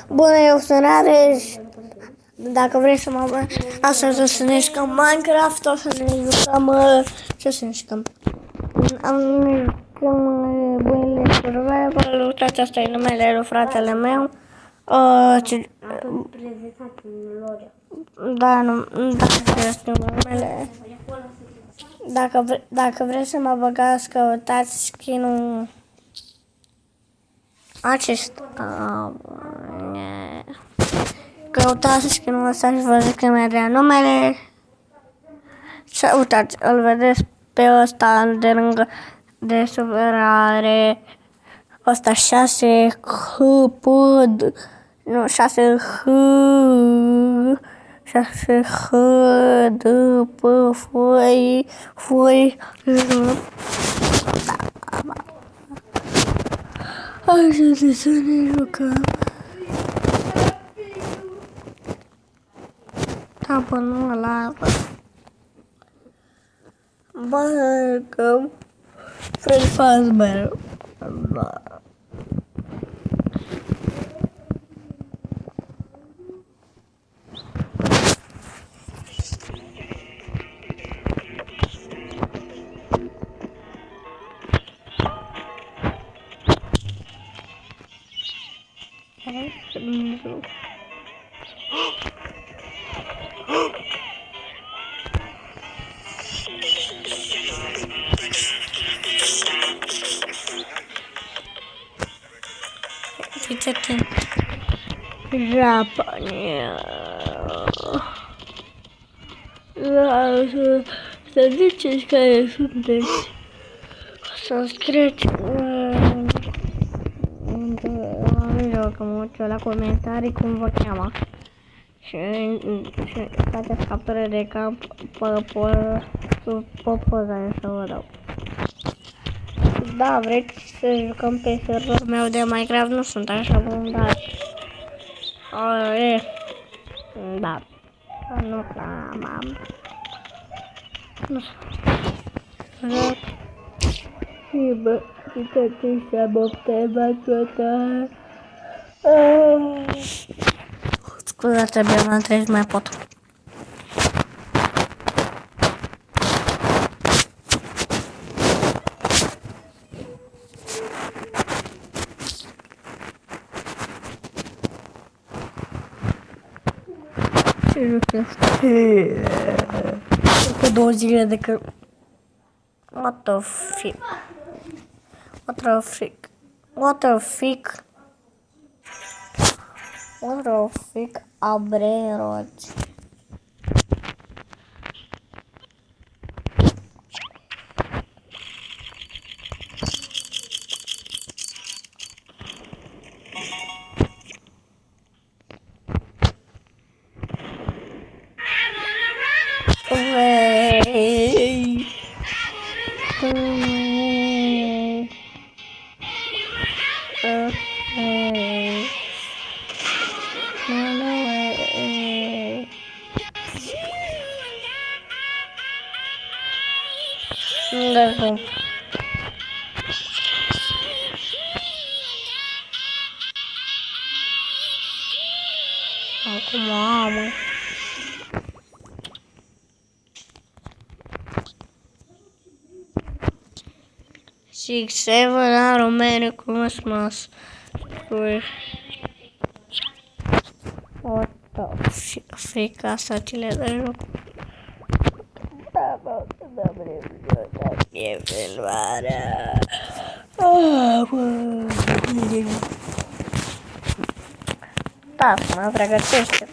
Bună, eu sunt Rareș. Dacă vrei să mă... Astăzi o să ne jucăm Minecraft, o să ne jucăm... Ce o să ne jucăm? Ne jucăm Bunele Survival. Uitați, asta e numele lui fratele meu. Da, nu, numele. Dacă vreți să mă băgați, căutați skin-ul acesta. Căutați skin-ul ăsta și vă zic că mi-a numele. Și uitați, îl vedeți pe ăsta de lângă de superare. Ăsta 6 H P nu 6 H 6 H D P foi Așa să ne jucăm. Da, bă, nu ăla. Bă, că Fred Fazbear. Da. Japonia. Să ziceți care sunteți. Să scrieți la comentarii cum vă cheamă. Și faceți captură de camp pe poza să vă dau. Da, vreți să jucăm pe serverul meu de Minecraft? Nu sunt așa bun, dar... Da. Nu clamam. Nu știu. Și bă, uitați să bopteva toată. Scuza, trebuie să treci, mai pot. Cu 2 zile de că... What the fuck? What the fuck? What the fuck? What the fuck? Abreroți. Acum am. 6, 7 are Merry Christmas. What the frick, asta ce le dă joc? Da, bă, e filmarea. Da, mă pregătește.